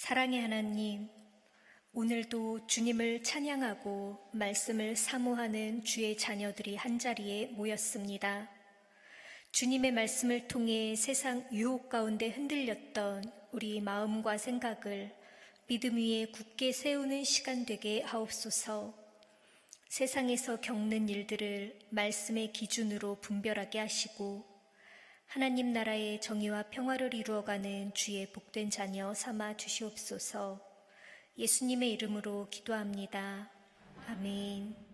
사랑의 하나님, 오늘도 주님을 찬양하고 말씀을 사모하는 주의 자녀들이 한자리에 모였습니다. 주님의 말씀을 통해 세상 유혹 가운데 흔들렸던 우리 마음과 생각을 믿음 위에 굳게 세우는 시간 되게 하옵소서. 세상에서 겪는 일들을 말씀의 기준으로 분별하게 하시고 하나님 나라의 정의와 평화를 이루어가는 주의 복된 자녀 삼아 주시옵소서. 예수님의 이름으로 기도합니다. 아멘.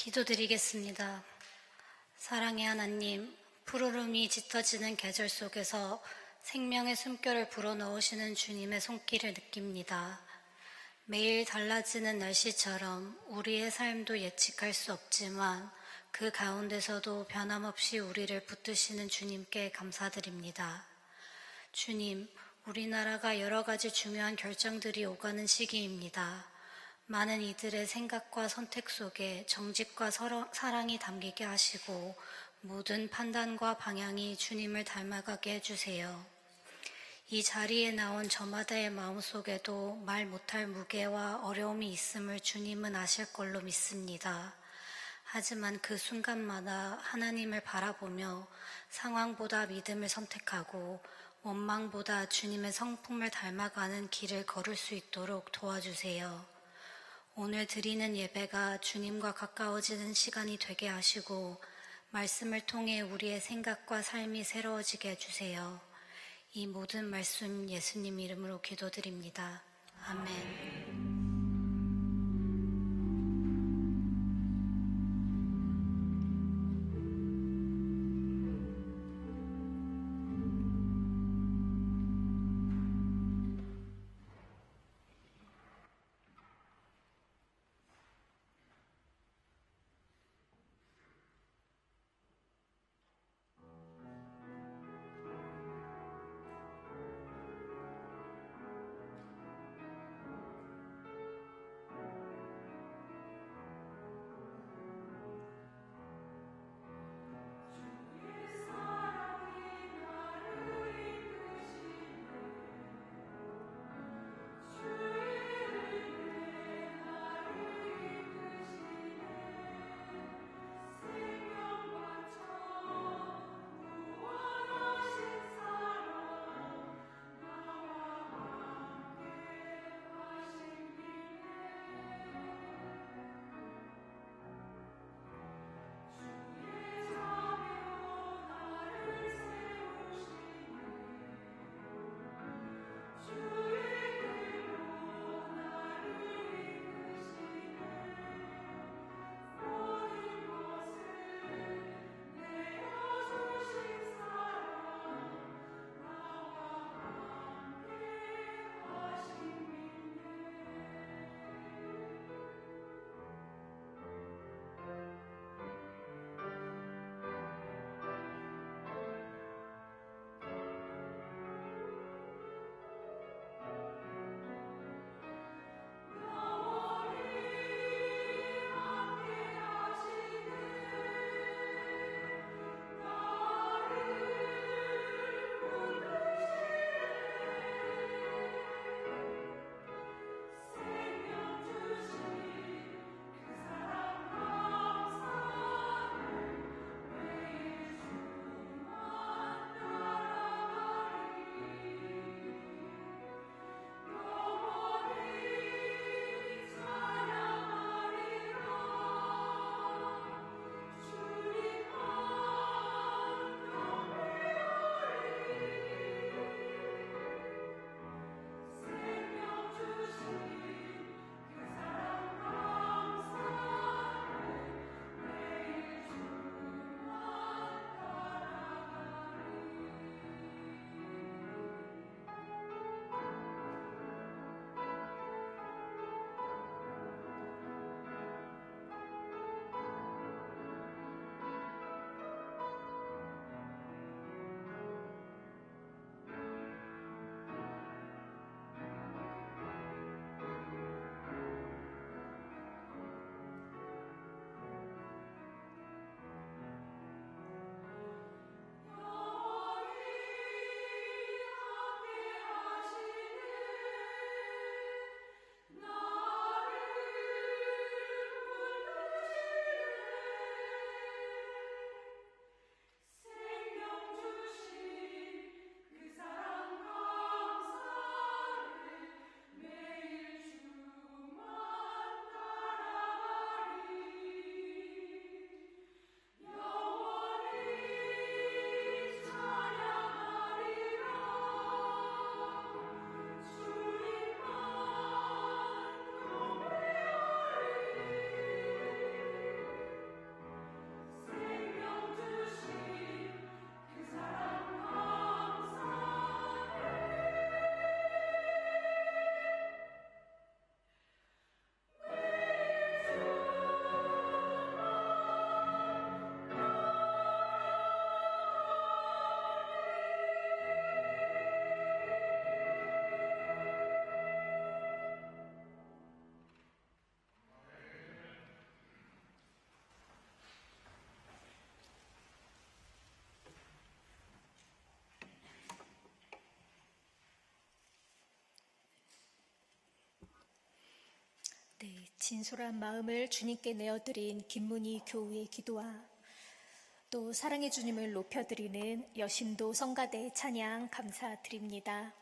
기도드리겠습니다. 사랑의 하나님, 푸르름이 짙어지는 계절 속에서 생명의 숨결을 불어넣으시는 주님의 손길을 느낍니다. 매일 달라지는 날씨처럼 우리의 삶도 예측할 수 없지만 그 가운데서도 변함없이 우리를 붙드시는 주님께 감사드립니다. 주님, 우리나라가 여러 가지 중요한 결정들이 오가는 시기입니다. 많은 이들의 생각과 선택 속에 정직과 사랑이 담기게 하시고 모든 판단과 방향이 주님을 닮아가게 해주세요. 이 자리에 나온 저마다의 마음속에도 말 못할 무게와 어려움이 있음을 주님은 아실 걸로 믿습니다. 하지만 그 순간마다 하나님을 바라보며 상황보다 믿음을 선택하고 원망보다 주님의 성품을 닮아가는 길을 걸을 수 있도록 도와주세요. 오늘 드리는 예배가 주님과 가까워지는 시간이 되게 하시고 말씀을 통해 우리의 생각과 삶이 새로워지게 해주세요. 이 모든 말씀 예수님 이름으로 기도드립니다. 아멘. 진솔한 마음을 주님께 내어드린 김문희 교우의 기도와 또 사랑의 주님을 높여드리는 여신도 성가대 찬양 감사드립니다.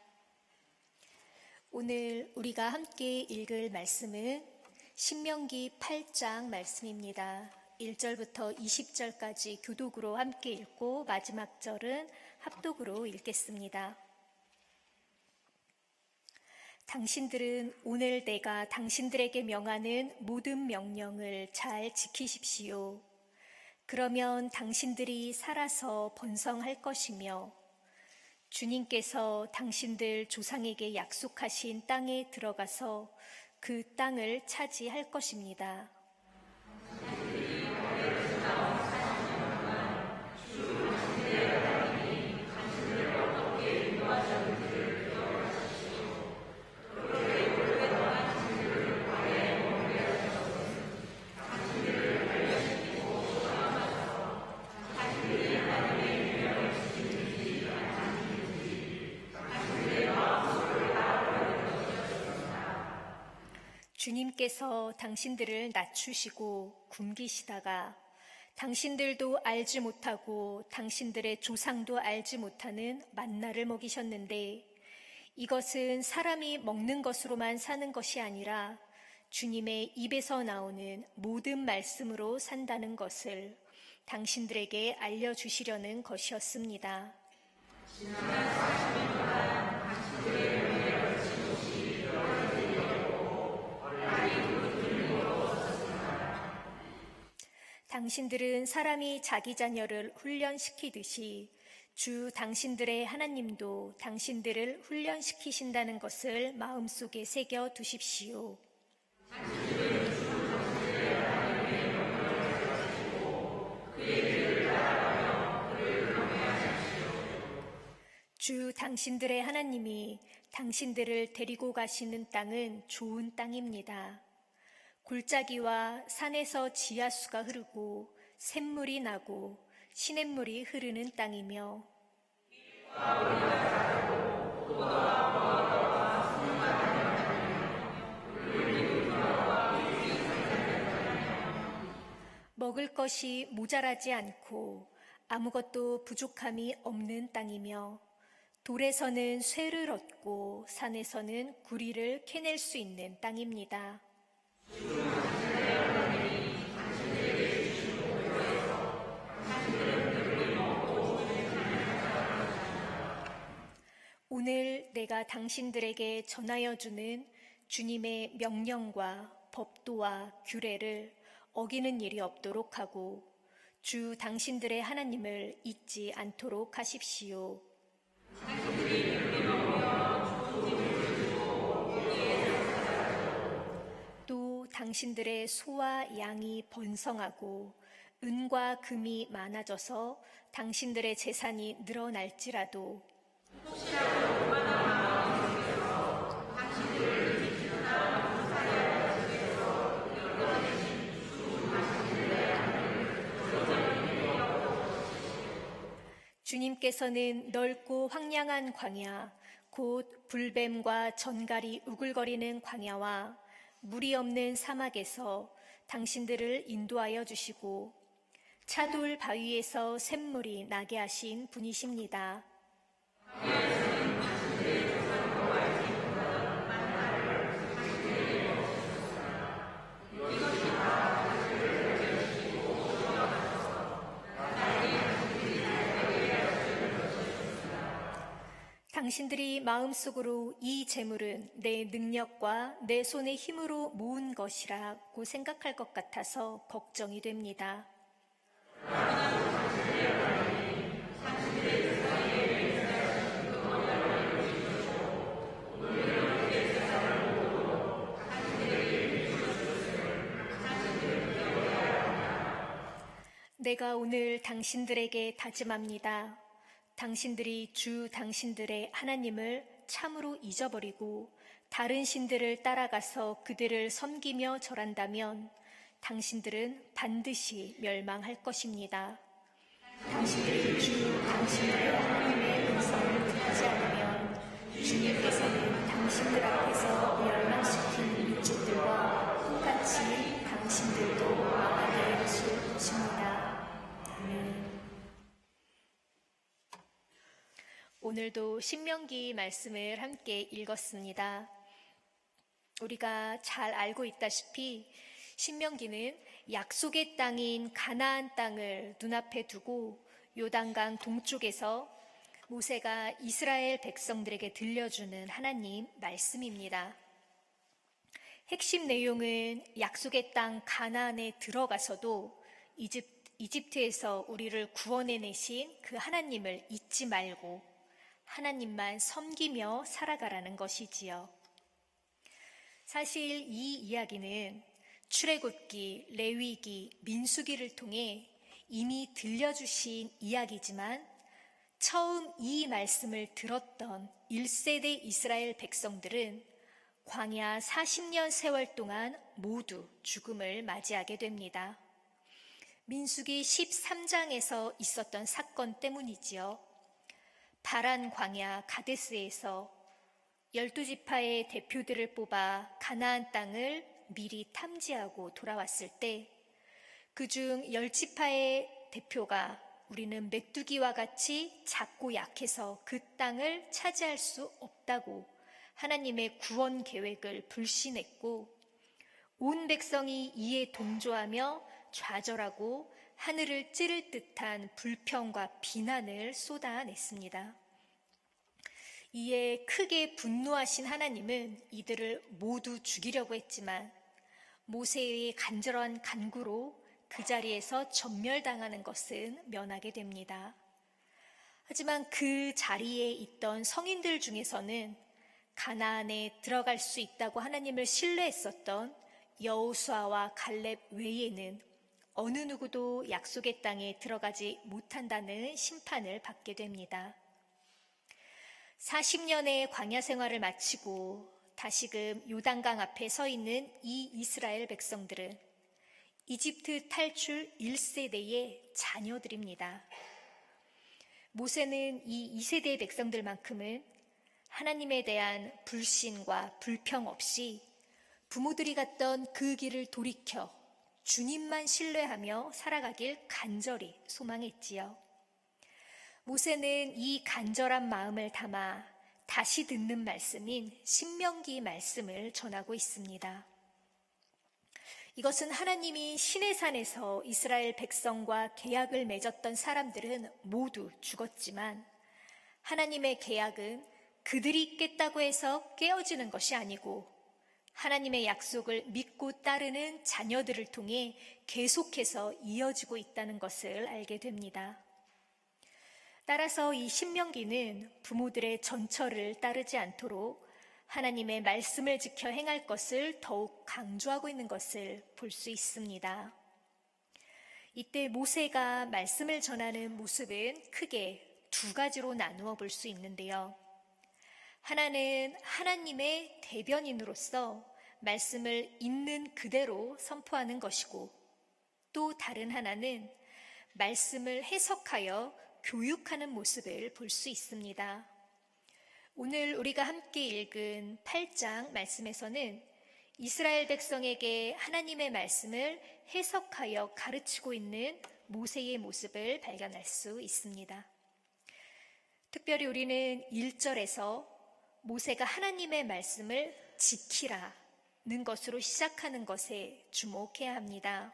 오늘 우리가 함께 읽을 말씀은 신명기 8장 말씀입니다. 1절부터 20절까지 교독으로 함께 읽고 마지막 절은 합독으로 읽겠습니다. 당신들은 오늘 내가 당신들에게 명하는 모든 명령을 잘 지키십시오. 그러면 당신들이 살아서 번성할 것이며 주님께서 당신들 조상에게 약속하신 땅에 들어가서 그 땅을 차지할 것입니다. 주님께서 당신들을 낮추시고 굶기시다가 당신들도 알지 못하고 당신들의 조상도 알지 못하는 만나를 먹이셨는데 이것은 사람이 먹는 것으로만 사는 것이 아니라 주님의 입에서 나오는 모든 말씀으로 산다는 것을 당신들에게 알려주시려는 것이었습니다. 당신들은 사람이 자기 자녀를 훈련시키듯이 주 당신들의 하나님도 당신들을 훈련시키신다는 것을 마음속에 새겨 두십시오. 주 당신들의 하나님이 당신들을 데리고 가시는 땅은 좋은 땅입니다. 골짜기와 산에서 지하수가 흐르고 샘물이 나고 시냇물이 흐르는 땅이며 먹을 것이 모자라지 않고 아무것도 부족함이 없는 땅이며 돌에서는 쇠를 얻고 산에서는 구리를 캐낼 수 있는 땅입니다. 오늘 내가 당신들에게 전하여 주는 주님의 명령과 법도와 규례를 어기는 일이 없도록 하고 주 당신들의 하나님을 잊지 않도록 하십시오. 또 당신들의 소와 양이 번성하고 은과 금이 많아져서 당신들의 재산이 늘어날지라도 주님께서는 넓고 황량한 광야, 곧 불뱀과 전갈이 우글거리는 광야와 물이 없는 사막에서 당신들을 인도하여 주시고 차돌 바위에서 샘물이 나게 하신 분이십니다. 당신들이 마음속으로 이 재물은 내 능력과 내 손의 힘으로 모은 것이라고 생각할 것 같아서 걱정이 됩니다. 내가 오늘 당신들에게 다짐합니다. 당신들이 주 당신들의 하나님을 참으로 잊어버리고 다른 신들을 따라가서 그들을 섬기며 절한다면 당신들은 반드시 멸망할 것입니다. 당신들이 주 당신들의 하나님의 음성을 듣지 않으면 주님께서는 당신들 앞에서 멸망시킨 민족들과 똑같이 오늘도 신명기 말씀을 함께 읽었습니다. 우리가 잘 알고 있다시피 신명기는 약속의 땅인 가나안 땅을 눈앞에 두고 요단강 동쪽에서 모세가 이스라엘 백성들에게 들려주는 하나님 말씀입니다. 핵심 내용은 약속의 땅 가나안에 들어가서도 이집트에서 우리를 구원해내신 그 하나님을 잊지 말고 하나님만 섬기며 살아가라는 것이지요. 사실 이 이야기는 출애굽기, 레위기, 민수기를 통해 이미 들려주신 이야기지만 처음 이 말씀을 들었던 1세대 이스라엘 백성들은 광야 40년 세월 동안 모두 죽음을 맞이하게 됩니다. 민수기 13장에서 있었던 사건 때문이지요. 바란 광야 가데스에서 12지파의 대표들을 뽑아 가나안 땅을 미리 탐지하고 돌아왔을 때 그중 10지파의 대표가 우리는 메뚜기와 같이 작고 약해서 그 땅을 차지할 수 없다고 하나님의 구원 계획을 불신했고 온 백성이 이에 동조하며 좌절하고 하늘을 찌를 듯한 불평과 비난을 쏟아냈습니다. 이에 크게 분노하신 하나님은 이들을 모두 죽이려고 했지만 모세의 간절한 간구로 그 자리에서 전멸당하는 것은 면하게 됩니다. 하지만 그 자리에 있던 성인들 중에서는 가나안에 들어갈 수 있다고 하나님을 신뢰했었던 여호수아와 갈렙 외에는 어느 누구도 약속의 땅에 들어가지 못한다는 심판을 받게 됩니다. 40년의 광야 생활을 마치고 다시금 요단강 앞에 서 있는 이 이스라엘 백성들은 이집트 탈출 1세대의 자녀들입니다. 모세는 이 2세대의 백성들만큼은 하나님에 대한 불신과 불평 없이 부모들이 갔던 그 길을 돌이켜 주님만 신뢰하며 살아가길 간절히 소망했지요. 모세는 이 간절한 마음을 담아 다시 듣는 말씀인 신명기 말씀을 전하고 있습니다. 이것은 하나님이 시내산에서 이스라엘 백성과 계약을 맺었던 사람들은 모두 죽었지만 하나님의 계약은 그들이 깼다고 해서 깨어지는 것이 아니고 하나님의 약속을 믿고 따르는 자녀들을 통해 계속해서 이어지고 있다는 것을 알게 됩니다. 따라서 이 신명기는 부모들의 전철을 따르지 않도록 하나님의 말씀을 지켜 행할 것을 더욱 강조하고 있는 것을 볼 수 있습니다. 이때 모세가 말씀을 전하는 모습은 크게 두 가지로 나누어 볼 수 있는데요. 하나는 하나님의 대변인으로서 말씀을 있는 그대로 선포하는 것이고 또 다른 하나는 말씀을 해석하여 교육하는 모습을 볼 수 있습니다. 오늘 우리가 함께 읽은 8장 말씀에서는 이스라엘 백성에게 하나님의 말씀을 해석하여 가르치고 있는 모세의 모습을 발견할 수 있습니다. 특별히 우리는 1절에서 모세가 하나님의 말씀을 지키라는 것으로 시작하는 것에 주목해야 합니다.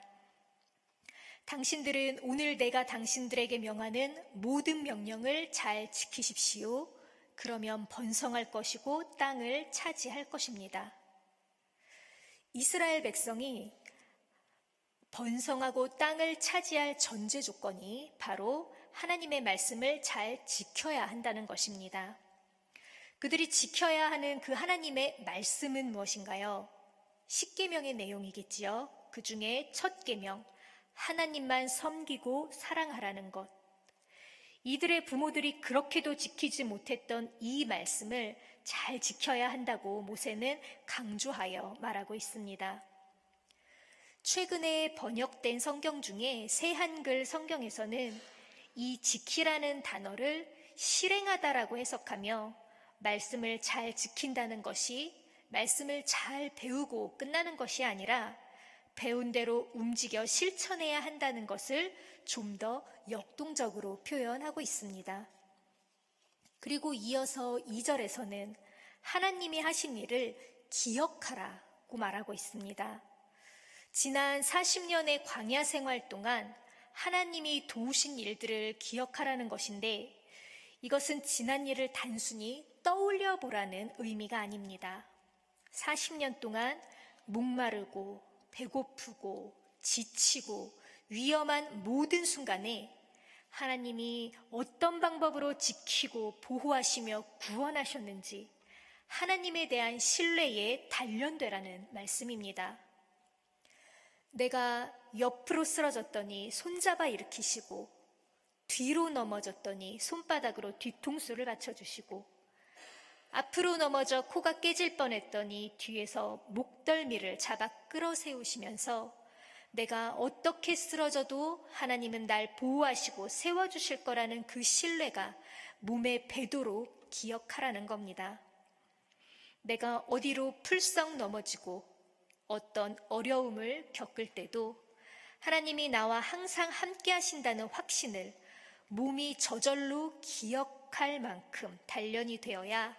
당신들은 오늘 내가 당신들에게 명하는 모든 명령을 잘 지키십시오. 그러면 번성할 것이고 땅을 차지할 것입니다. 이스라엘 백성이 번성하고 땅을 차지할 전제 조건이 바로 하나님의 말씀을 잘 지켜야 한다는 것입니다. 그들이 지켜야 하는 그 하나님의 말씀은 무엇인가요? 10계명의 내용이겠지요. 그 중에 첫 계명, 하나님만 섬기고 사랑하라는 것. 이들의 부모들이 그렇게도 지키지 못했던 이 말씀을 잘 지켜야 한다고 모세는 강조하여 말하고 있습니다. 최근에 번역된 성경 중에 새한글 성경에서는 이 지키라는 단어를 실행하다라고 해석하며 말씀을 잘 지킨다는 것이 말씀을 잘 배우고 끝나는 것이 아니라 배운 대로 움직여 실천해야 한다는 것을 좀 더 역동적으로 표현하고 있습니다. 그리고 이어서 2절에서는 하나님이 하신 일을 기억하라고 말하고 있습니다. 지난 40년의 광야 생활 동안 하나님이 도우신 일들을 기억하라는 것인데, 이것은 지난 일을 단순히 떠올려 보라는 의미가 아닙니다. 40년 동안 목마르고 배고프고 지치고 위험한 모든 순간에 하나님이 어떤 방법으로 지키고 보호하시며 구원하셨는지 하나님에 대한 신뢰에 단련되라는 말씀입니다. 내가 옆으로 쓰러졌더니 손잡아 일으키시고, 뒤로 넘어졌더니 손바닥으로 뒤통수를 받쳐주시고, 앞으로 넘어져 코가 깨질 뻔했더니 뒤에서 목덜미를 잡아 끌어 세우시면서 내가 어떻게 쓰러져도 하나님은 날 보호하시고 세워주실 거라는 그 신뢰가 몸에 배도록 기억하라는 겁니다. 내가 어디로 풀썩 넘어지고 어떤 어려움을 겪을 때도 하나님이 나와 항상 함께 하신다는 확신을 몸이 저절로 기억할 만큼 단련이 되어야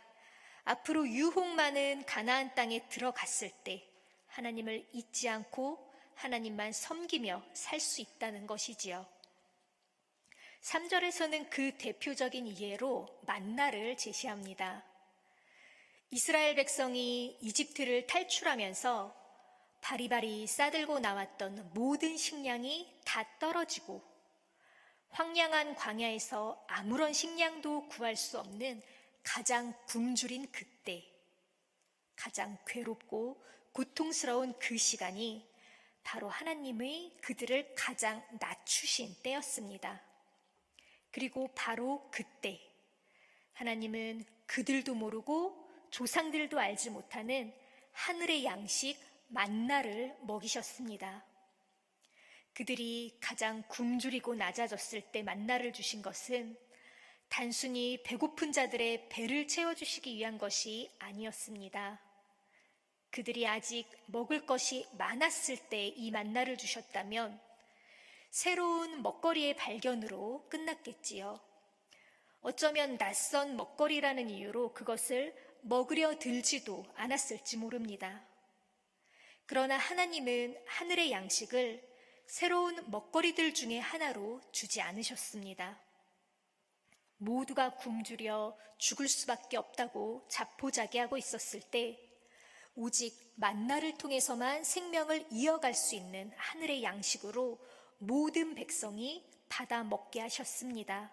앞으로 유혹 많은 가나안 땅에 들어갔을 때 하나님을 잊지 않고 하나님만 섬기며 살 수 있다는 것이지요. 3절에서는 그 대표적인 예로 만나를 제시합니다. 이스라엘 백성이 이집트를 탈출하면서 바리바리 싸들고 나왔던 모든 식량이 다 떨어지고 황량한 광야에서 아무런 식량도 구할 수 없는 가장 굶주린 그때, 가장 괴롭고 고통스러운 그 시간이 바로 하나님의 그들을 가장 낮추신 때였습니다. 그리고 바로 그때 하나님은 그들도 모르고 조상들도 알지 못하는 하늘의 양식 만나를 먹이셨습니다. 그들이 가장 굶주리고 낮아졌을 때 만나를 주신 것은 단순히 배고픈 자들의 배를 채워주시기 위한 것이 아니었습니다. 그들이 아직 먹을 것이 많았을 때 이 만나를 주셨다면 새로운 먹거리의 발견으로 끝났겠지요. 어쩌면 낯선 먹거리라는 이유로 그것을 먹으려 들지도 않았을지 모릅니다. 그러나 하나님은 하늘의 양식을 새로운 먹거리들 중에 하나로 주지 않으셨습니다. 모두가 굶주려 죽을 수밖에 없다고 자포자기하고 있었을 때 오직 만나를 통해서만 생명을 이어갈 수 있는 하늘의 양식으로 모든 백성이 받아 먹게 하셨습니다.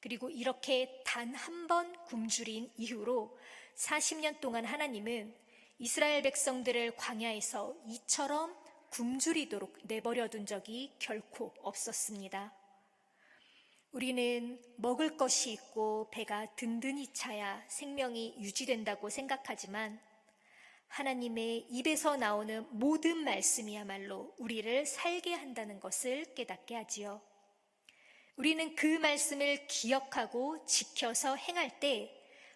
그리고 이렇게 단 한 번 굶주린 이후로 40년 동안 하나님은 이스라엘 백성들을 광야에서 이처럼 굶주리도록 내버려 둔 적이 결코 없었습니다. 우리는 먹을 것이 있고 배가 든든히 차야 생명이 유지된다고 생각하지만 하나님의 입에서 나오는 모든 말씀이야말로 우리를 살게 한다는 것을 깨닫게 하지요. 우리는 그 말씀을 기억하고 지켜서 행할 때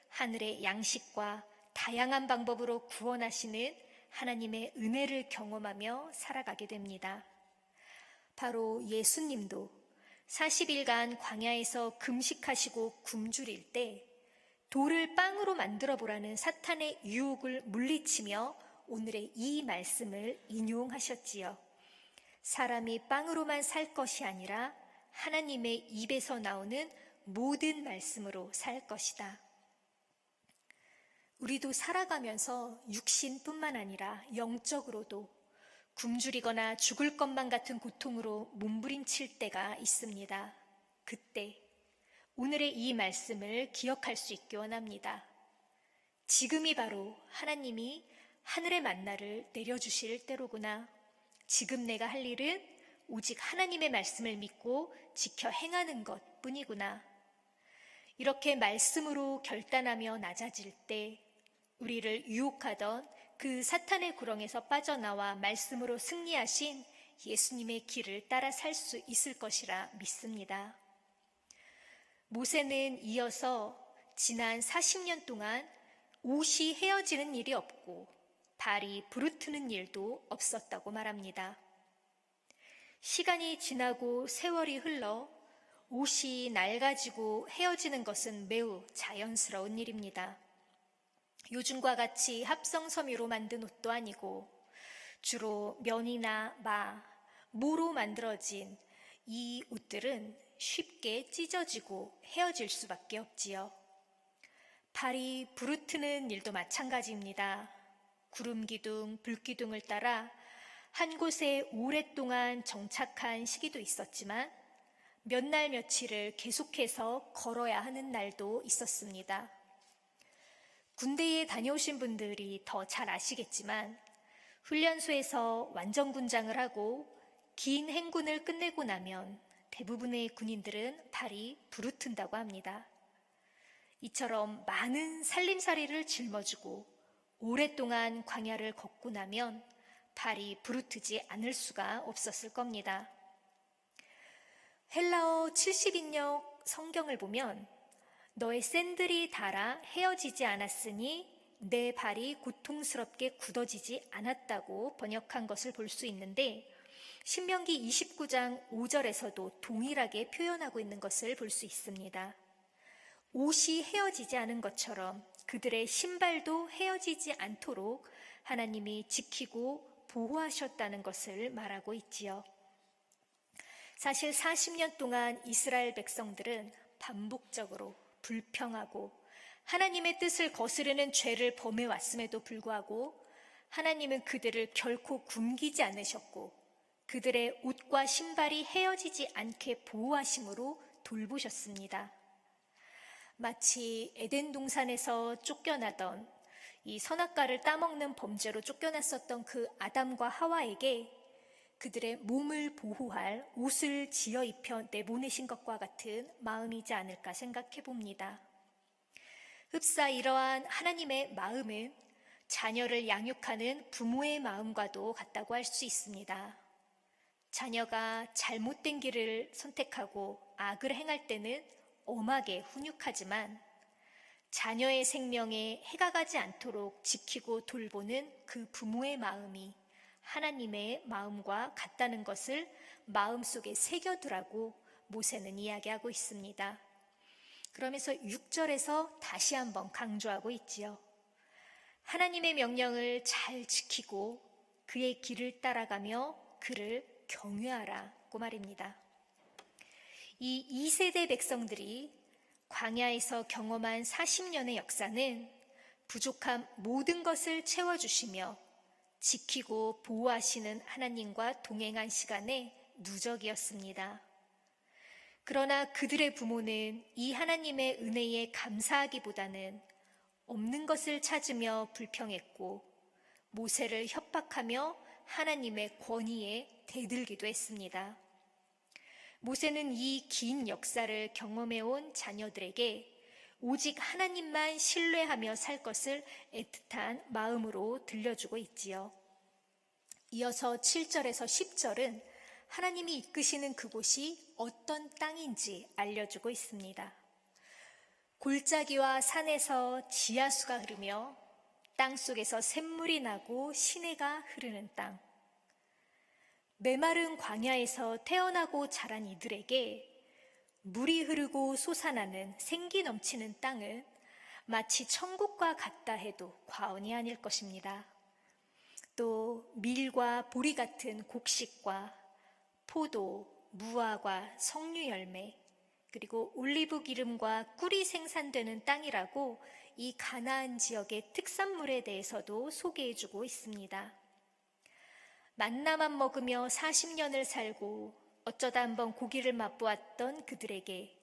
하늘의 양식과 다양한 방법으로 구원하시는 하나님의 은혜를 경험하며 살아가게 됩니다. 바로 예수님도 40일간 광야에서 금식하시고 굶주릴 때 돌을 빵으로 만들어 보라는 사탄의 유혹을 물리치며 오늘의 이 말씀을 인용하셨지요. 사람이 빵으로만 살 것이 아니라 하나님의 입에서 나오는 모든 말씀으로 살 것이다. 우리도 살아가면서 육신뿐만 아니라 영적으로도 굶주리거나 죽을 것만 같은 고통으로 몸부림칠 때가 있습니다. 그때 오늘의 이 말씀을 기억할 수 있기 원합니다. 지금이 바로 하나님이 하늘의 만나를 내려주실 때로구나. 지금 내가 할 일은 오직 하나님의 말씀을 믿고 지켜 행하는 것 뿐이구나. 이렇게 말씀으로 결단하며 낮아질 때 우리를 유혹하던 그 사탄의 구렁에서 빠져나와 말씀으로 승리하신 예수님의 길을 따라 살 수 있을 것이라 믿습니다. 모세는 이어서 지난 40년 동안 옷이 헤어지는 일이 없고 발이 부르트는 일도 없었다고 말합니다. 시간이 지나고 세월이 흘러 옷이 낡아지고 헤어지는 것은 매우 자연스러운 일입니다. 요즘과 같이 합성 섬유로 만든 옷도 아니고 주로 면이나 모로 만들어진 이 옷들은 쉽게 찢어지고 헤어질 수밖에 없지요. 발이 부르트는 일도 마찬가지입니다. 구름기둥, 불기둥을 따라 한 곳에 오랫동안 정착한 시기도 있었지만 몇 날 며칠을 계속해서 걸어야 하는 날도 있었습니다. 군대에 다녀오신 분들이 더 잘 아시겠지만 훈련소에서 완전 군장을 하고 긴 행군을 끝내고 나면 대부분의 군인들은 발이 부르튼다고 합니다. 이처럼 많은 살림살이를 짊어지고 오랫동안 광야를 걷고 나면 발이 부르트지 않을 수가 없었을 겁니다. 헬라어 70인역 성경을 보면 너의 샌들이 닳아 헤어지지 않았으니 내 발이 고통스럽게 굳어지지 않았다고 번역한 것을 볼 수 있는데 신명기 29장 5절에서도 동일하게 표현하고 있는 것을 볼 수 있습니다. 옷이 헤어지지 않은 것처럼 그들의 신발도 헤어지지 않도록 하나님이 지키고 보호하셨다는 것을 말하고 있지요. 사실 40년 동안 이스라엘 백성들은 반복적으로 불평하고 하나님의 뜻을 거스르는 죄를 범해왔음에도 불구하고 하나님은 그들을 결코 굶기지 않으셨고 그들의 옷과 신발이 헤어지지 않게 보호하심으로 돌보셨습니다. 마치 에덴 동산에서 쫓겨나던 이 선악과를 따먹는 범죄로 쫓겨났었던 그 아담과 하와에게 그들의 몸을 보호할 옷을 지어 입혀 내보내신 것과 같은 마음이지 않을까 생각해 봅니다. 흡사 이러한 하나님의 마음은 자녀를 양육하는 부모의 마음과도 같다고 할 수 있습니다. 자녀가 잘못된 길을 선택하고 악을 행할 때는 엄하게 훈육하지만 자녀의 생명에 해가 가지 않도록 지키고 돌보는 그 부모의 마음이 하나님의 마음과 같다는 것을 마음속에 새겨두라고 모세는 이야기하고 있습니다. 그러면서 6절에서 다시 한번 강조하고 있지요. 하나님의 명령을 잘 지키고 그의 길을 따라가며 그를 경외하라고 말입니다. 이 2세대 백성들이 광야에서 경험한 40년의 역사는 부족한 모든 것을 채워주시며 지키고 보호하시는 하나님과 동행한 시간의 누적이었습니다. 그러나 그들의 부모는 이 하나님의 은혜에 감사하기보다는 없는 것을 찾으며 불평했고 모세를 협박하며 하나님의 권위에 대들기도 했습니다. 모세는 이 긴 역사를 경험해온 자녀들에게 오직 하나님만 신뢰하며 살 것을 애틋한 마음으로 들려주고 있지요. 이어서 7절에서 10절은 하나님이 이끄시는 그곳이 어떤 땅인지 알려주고 있습니다. 골짜기와 산에서 지하수가 흐르며 땅속에서 샘물이 나고 시내가 흐르는 땅. 메마른 광야에서 태어나고 자란 이들에게 물이 흐르고 솟아나는 생기 넘치는 땅은 마치 천국과 같다 해도 과언이 아닐 것입니다. 또 밀과 보리 같은 곡식과 포도, 무화과, 석류 열매, 그리고 올리브 기름과 꿀이 생산되는 땅이라고 이 가나안 지역의 특산물에 대해서도 소개해주고 있습니다. 만나만 먹으며 40년을 살고 어쩌다 한번 고기를 맛보았던 그들에게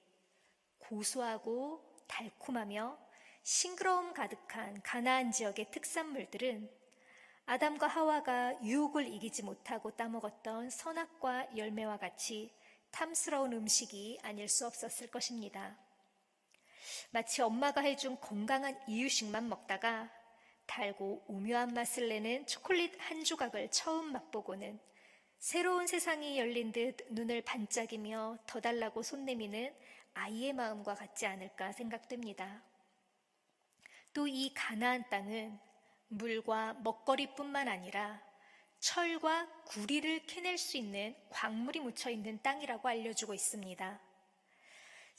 고소하고 달콤하며 싱그러움 가득한 가나안 지역의 특산물들은 아담과 하와가 유혹을 이기지 못하고 따먹었던 선악과 열매와 같이 탐스러운 음식이 아닐 수 없었을 것입니다. 마치 엄마가 해준 건강한 이유식만 먹다가 달고 오묘한 맛을 내는 초콜릿 한 조각을 처음 맛보고는 새로운 세상이 열린 듯 눈을 반짝이며 더 달라고 손 내미는 아이의 마음과 같지 않을까 생각됩니다. 또 이 가나안 땅은 물과 먹거리뿐만 아니라 철과 구리를 캐낼 수 있는 광물이 묻혀 있는 땅이라고 알려주고 있습니다.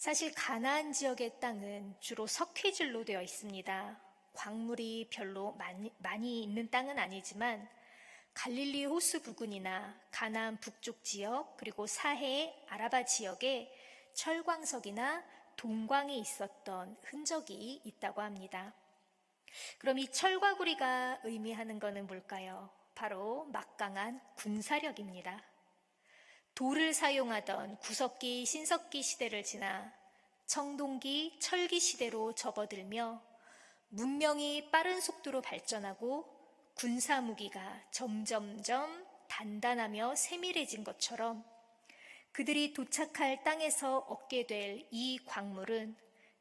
사실 가나안 지역의 땅은 주로 석회질로 되어 있습니다. 광물이 별로 많이 있는 땅은 아니지만 갈릴리 호수 부근이나 가나안 북쪽 지역 그리고 사해 아라바 지역에 철광석이나 동광이 있었던 흔적이 있다고 합니다. 그럼 이 철과구리가 의미하는 것은 뭘까요? 바로 막강한 군사력입니다. 돌을 사용하던 구석기, 신석기 시대를 지나 청동기, 철기 시대로 접어들며 문명이 빠른 속도로 발전하고 군사무기가 점점점 단단하며 세밀해진 것처럼 그들이 도착할 땅에서 얻게 될 이 광물은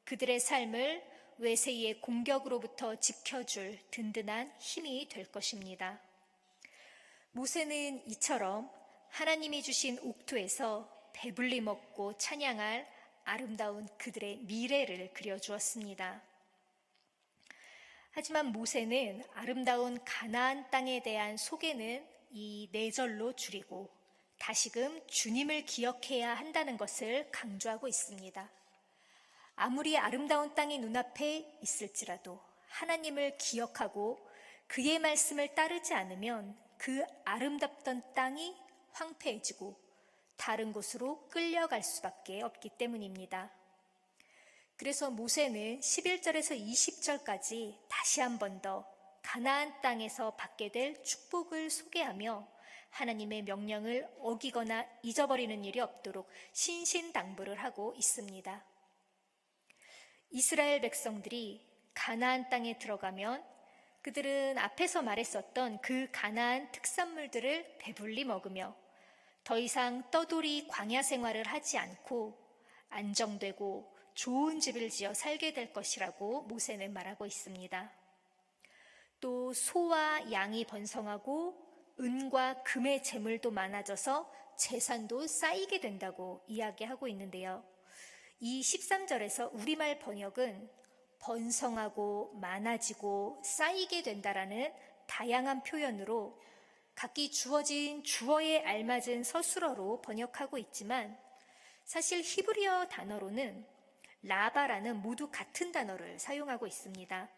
그들의 삶을 외세의 공격으로부터 지켜줄 든든한 힘이 될 것입니다. 모세는 이처럼 하나님이 주신 옥토에서 배불리 먹고 찬양할 아름다운 그들의 미래를 그려주었습니다. 하지만 모세는 아름다운 가나안 땅에 대한 소개는 이 4절로 줄이고 다시금 주님을 기억해야 한다는 것을 강조하고 있습니다. 아무리 아름다운 땅이 눈앞에 있을지라도 하나님을 기억하고 그의 말씀을 따르지 않으면 그 아름답던 땅이 황폐해지고 다른 곳으로 끌려갈 수밖에 없기 때문입니다. 그래서 모세는 11절에서 20절까지 다시 한 번 더 가나안 땅에서 받게 될 축복을 소개하며 하나님의 명령을 어기거나 잊어버리는 일이 없도록 신신당부를 하고 있습니다. 이스라엘 백성들이 가나안 땅에 들어가면 그들은 앞에서 말했었던 그 가나안 특산물들을 배불리 먹으며 더 이상 떠돌이 광야 생활을 하지 않고 안정되고 좋은 집을 지어 살게 될 것이라고 모세는 말하고 있습니다. 또 소와 양이 번성하고 은과 금의 재물도 많아져서 재산도 쌓이게 된다고 이야기하고 있는데요. 이 13절에서 우리말 번역은 번성하고 많아지고 쌓이게 된다라는 다양한 표현으로 각기 주어진 주어에 알맞은 서술어로 번역하고 있지만 사실 히브리어 단어로는 라바라는 모두 같은 단어를 사용하고 있습니다.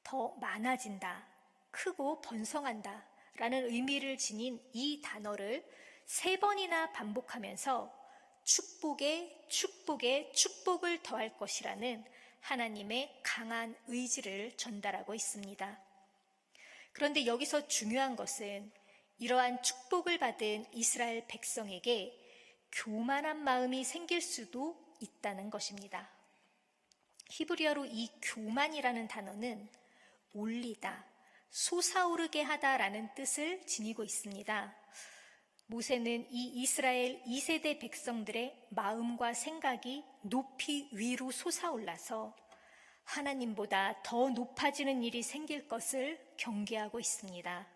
더 많아진다, 크고 번성한다 라는 의미를 지닌 이 단어를 3번이나 반복하면서 축복에 축복을 더할 것이라는 하나님의 강한 의지를 전달하고 있습니다. 그런데 여기서 중요한 것은 이러한 축복을 받은 이스라엘 백성에게 교만한 마음이 생길 수도 있다는 것입니다. 히브리어로 이 교만이라는 단어는 올리다, 솟아오르게 하다라는 뜻을 지니고 있습니다. 모세는 이 이스라엘 2세대 백성들의 마음과 생각이 높이 위로 솟아올라서 하나님보다 더 높아지는 일이 생길 것을 경계하고 있습니다.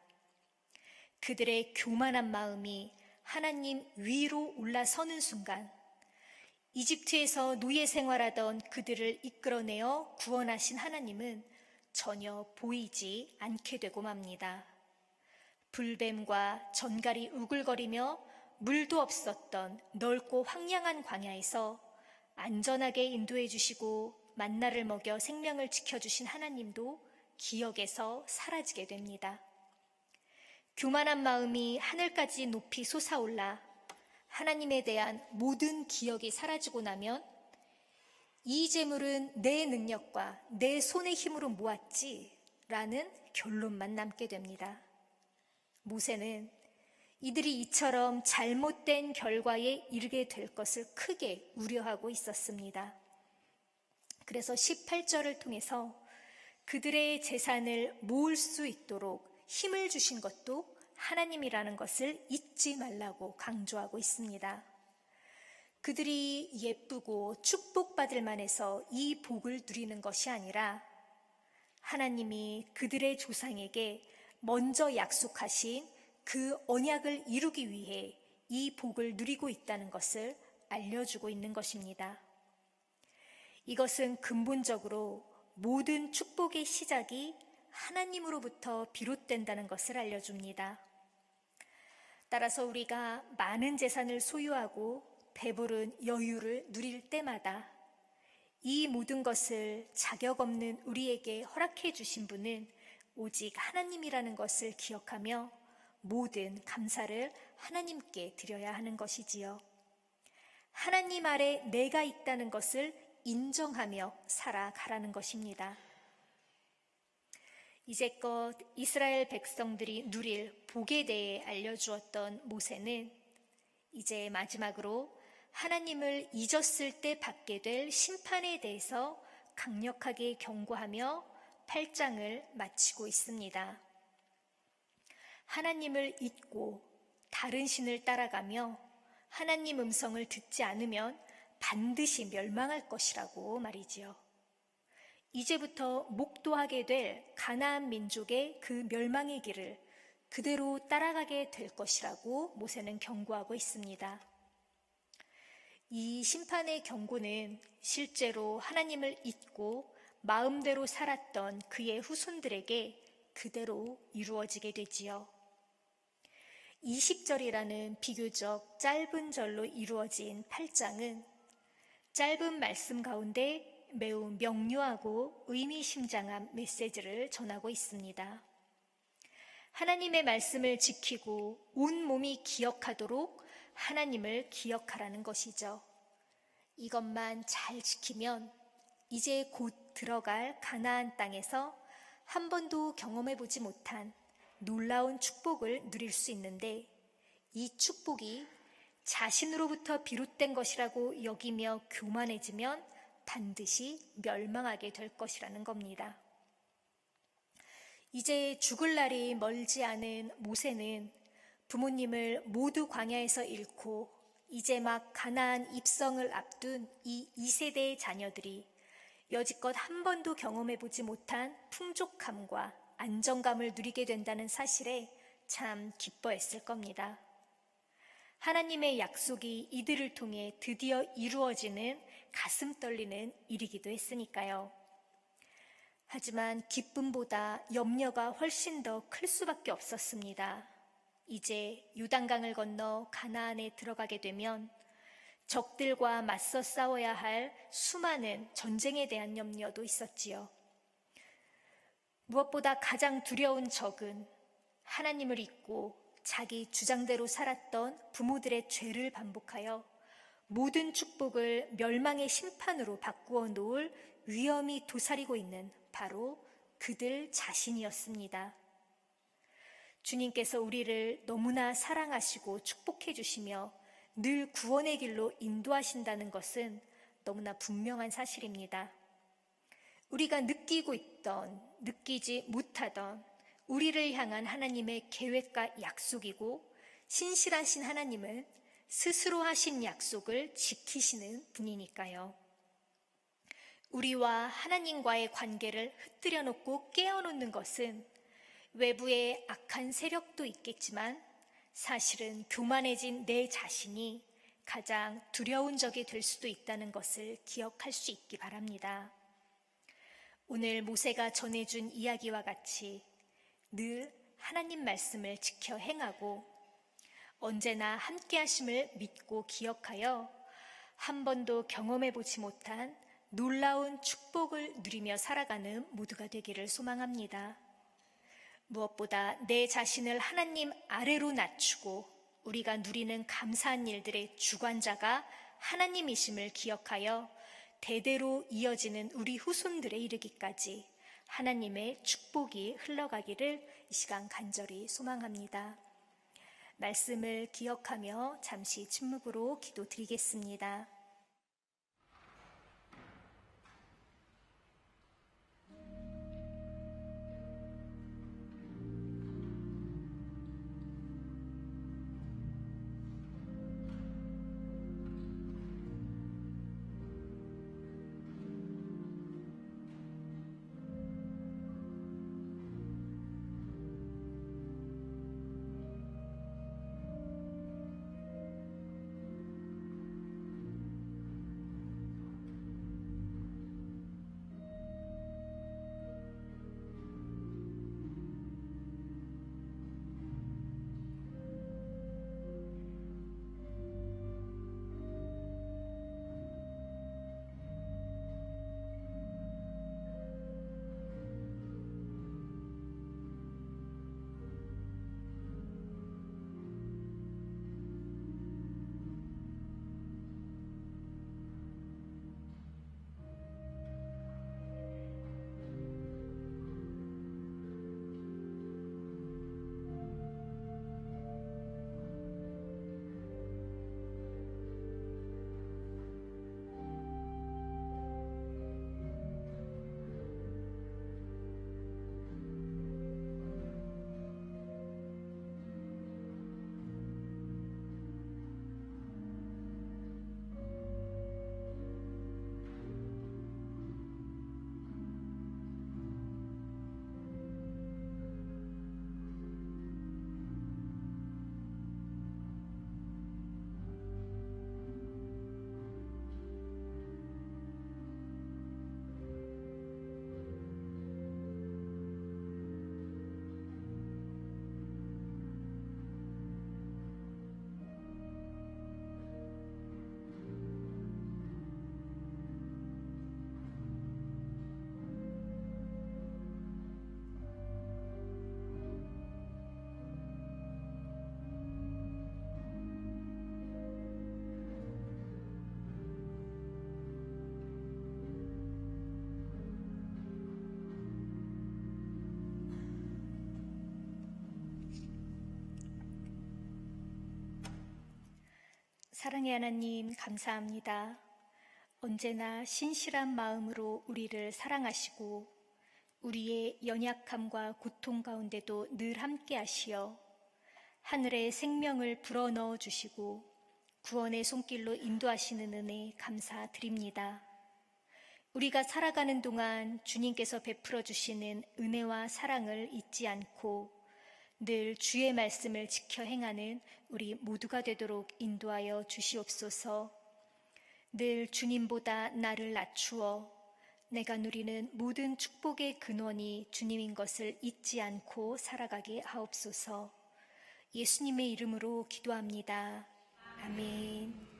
그들의 교만한 마음이 하나님 위로 올라서는 순간 이집트에서 노예 생활하던 그들을 이끌어내어 구원하신 하나님은 전혀 보이지 않게 되고 맙니다. 불뱀과 전갈이 우글거리며 물도 없었던 넓고 황량한 광야에서 안전하게 인도해 주시고 만나를 먹여 생명을 지켜주신 하나님도 기억에서 사라지게 됩니다. 교만한 마음이 하늘까지 높이 솟아올라 하나님에 대한 모든 기억이 사라지고 나면 이 재물은 내 능력과 내 손의 힘으로 모았지 라는 결론만 남게 됩니다. 모세는 이들이 이처럼 잘못된 결과에 이르게 될 것을 크게 우려하고 있었습니다. 그래서 18절을 통해서 그들의 재산을 모을 수 있도록 힘을 주신 것도 하나님이라는 것을 잊지 말라고 강조하고 있습니다. 그들이 예쁘고 축복받을 만해서 이 복을 누리는 것이 아니라 하나님이 그들의 조상에게 먼저 약속하신 그 언약을 이루기 위해 이 복을 누리고 있다는 것을 알려주고 있는 것입니다. 이것은 근본적으로 모든 축복의 시작이 하나님으로부터 비롯된다는 것을 알려줍니다. 따라서 우리가 많은 재산을 소유하고 배부른 여유를 누릴 때마다 이 모든 것을 자격 없는 우리에게 허락해 주신 분은 오직 하나님이라는 것을 기억하며 모든 감사를 하나님께 드려야 하는 것이지요. 하나님 아래 내가 있다는 것을 인정하며 살아가라는 것입니다. 이제껏 이스라엘 백성들이 누릴 복에 대해 알려주었던 모세는 이제 마지막으로 하나님을 잊었을 때 받게 될 심판에 대해서 강력하게 경고하며 8장을 마치고 있습니다. 하나님을 잊고 다른 신을 따라가며 하나님 음성을 듣지 않으면 반드시 멸망할 것이라고 말이지요. 이제부터 목도하게 될 가나안 민족의 그 멸망의 길을 그대로 따라가게 될 것이라고 모세는 경고하고 있습니다. 이 심판의 경고는 실제로 하나님을 잊고 마음대로 살았던 그의 후손들에게 그대로 이루어지게 되지요. 20절이라는 비교적 짧은 절로 이루어진 8장은 짧은 말씀 가운데 매우 명료하고 의미심장한 메시지를 전하고 있습니다. 하나님의 말씀을 지키고 온 몸이 기억하도록 하나님을 기억하라는 것이죠. 이것만 잘 지키면 이제 곧 들어갈 가나안 땅에서 한 번도 경험해 보지 못한 놀라운 축복을 누릴 수 있는데, 이 축복이 자신으로부터 비롯된 것이라고 여기며 교만해지면 반드시 멸망하게 될 것이라는 겁니다. 이제 죽을 날이 멀지 않은 모세는 부모님을 모두 광야에서 잃고 이제 막 가나안 입성을 앞둔 이 2세대의 자녀들이 여지껏 한 번도 경험해 보지 못한 풍족함과 안정감을 누리게 된다는 사실에 참 기뻐했을 겁니다. 하나님의 약속이 이들을 통해 드디어 이루어지는 가슴 떨리는 일이기도 했으니까요. 하지만 기쁨보다 염려가 훨씬 더 클 수밖에 없었습니다. 이제 요단강을 건너 가나안에 들어가게 되면 적들과 맞서 싸워야 할 수많은 전쟁에 대한 염려도 있었지요. 무엇보다 가장 두려운 적은 하나님을 잊고 자기 주장대로 살았던 부모들의 죄를 반복하여 모든 축복을 멸망의 심판으로 바꾸어 놓을 위험이 도사리고 있는 바로 그들 자신이었습니다. 주님께서 우리를 너무나 사랑하시고 축복해 주시며 늘 구원의 길로 인도하신다는 것은 너무나 분명한 사실입니다. 우리가 느끼고 있던, 느끼지 못하던 우리를 향한 하나님의 계획과 약속이고, 신실하신 하나님은 스스로 하신 약속을 지키시는 분이니까요. 우리와 하나님과의 관계를 흩뜨려 놓고 깨어놓는 것은 외부의 악한 세력도 있겠지만 사실은 교만해진 내 자신이 가장 두려운 적이 될 수도 있다는 것을 기억할 수 있기 바랍니다. 오늘 모세가 전해준 이야기와 같이 늘 하나님 말씀을 지켜 행하고 언제나 함께 하심을 믿고 기억하여 한 번도 경험해 보지 못한 놀라운 축복을 누리며 살아가는 모두가 되기를 소망합니다. 무엇보다 내 자신을 하나님 아래로 낮추고 우리가 누리는 감사한 일들의 주관자가 하나님이심을 기억하여 대대로 이어지는 우리 후손들에 이르기까지 하나님의 축복이 흘러가기를 이 시간 간절히 소망합니다. 말씀을 기억하며 잠시 침묵으로 기도드리겠습니다. 사랑의 하나님, 감사합니다. 언제나 신실한 마음으로 우리를 사랑하시고 우리의 연약함과 고통 가운데도 늘 함께 하시어 하늘의 생명을 불어넣어 주시고 구원의 손길로 인도하시는 은혜 감사드립니다. 우리가 살아가는 동안 주님께서 베풀어 주시는 은혜와 사랑을 잊지 않고 늘 주의 말씀을 지켜 행하는 우리 모두가 되도록 인도하여 주시옵소서. 늘 주님보다 나를 낮추어 내가 누리는 모든 축복의 근원이 주님인 것을 잊지 않고 살아가게 하옵소서. 예수님의 이름으로 기도합니다. 아멘.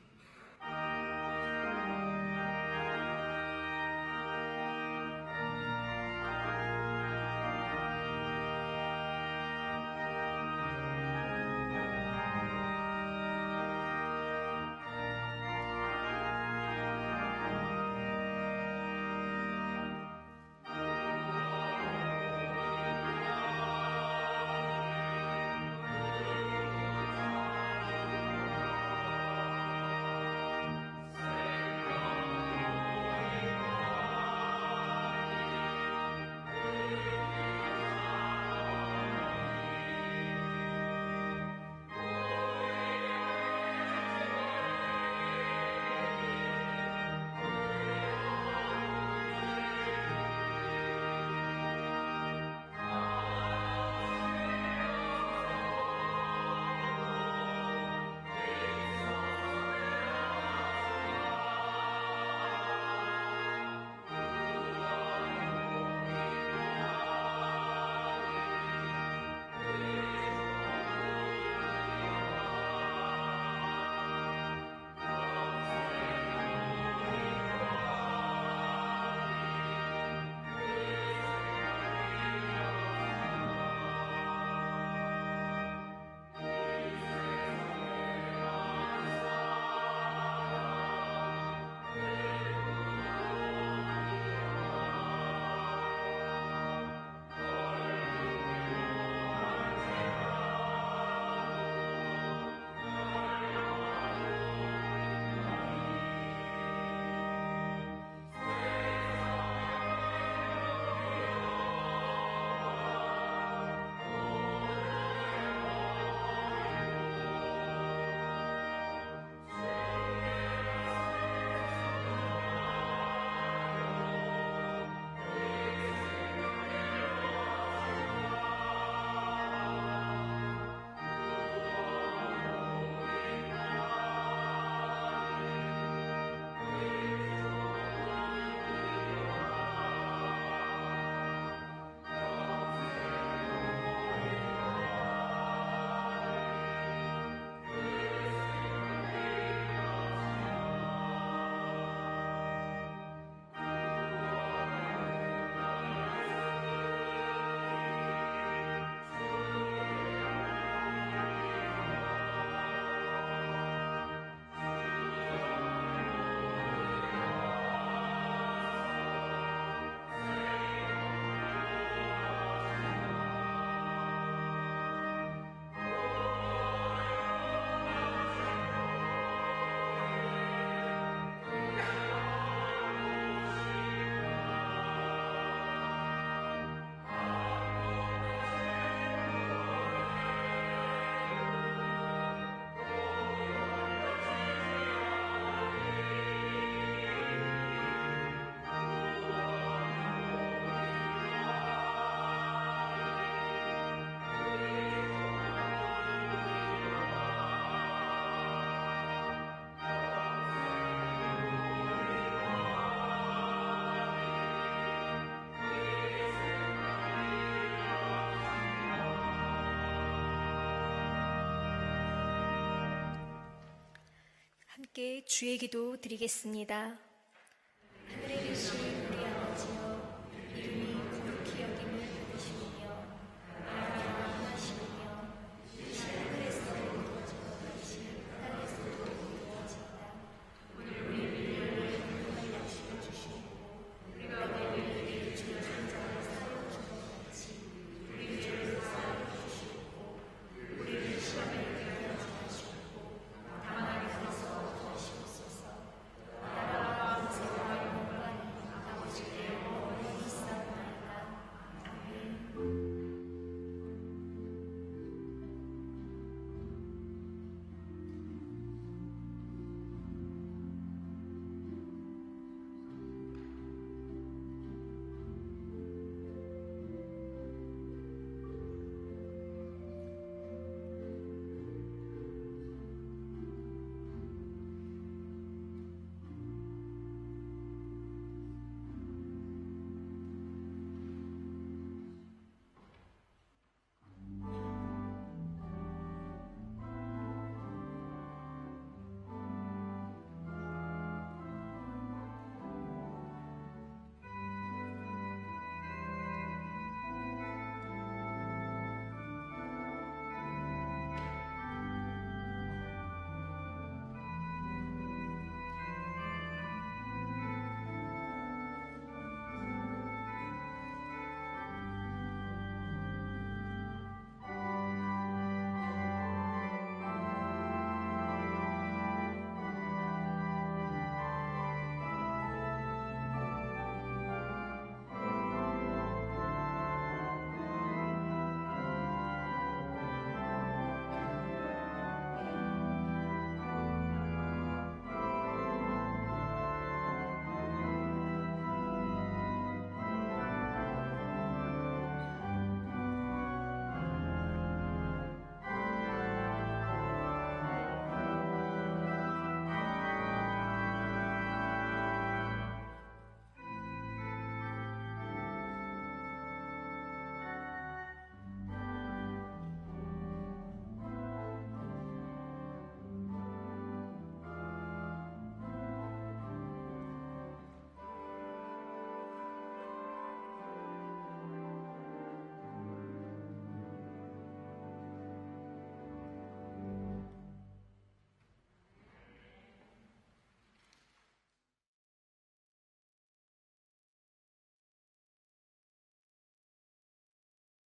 함께 주의 기도 드리겠습니다.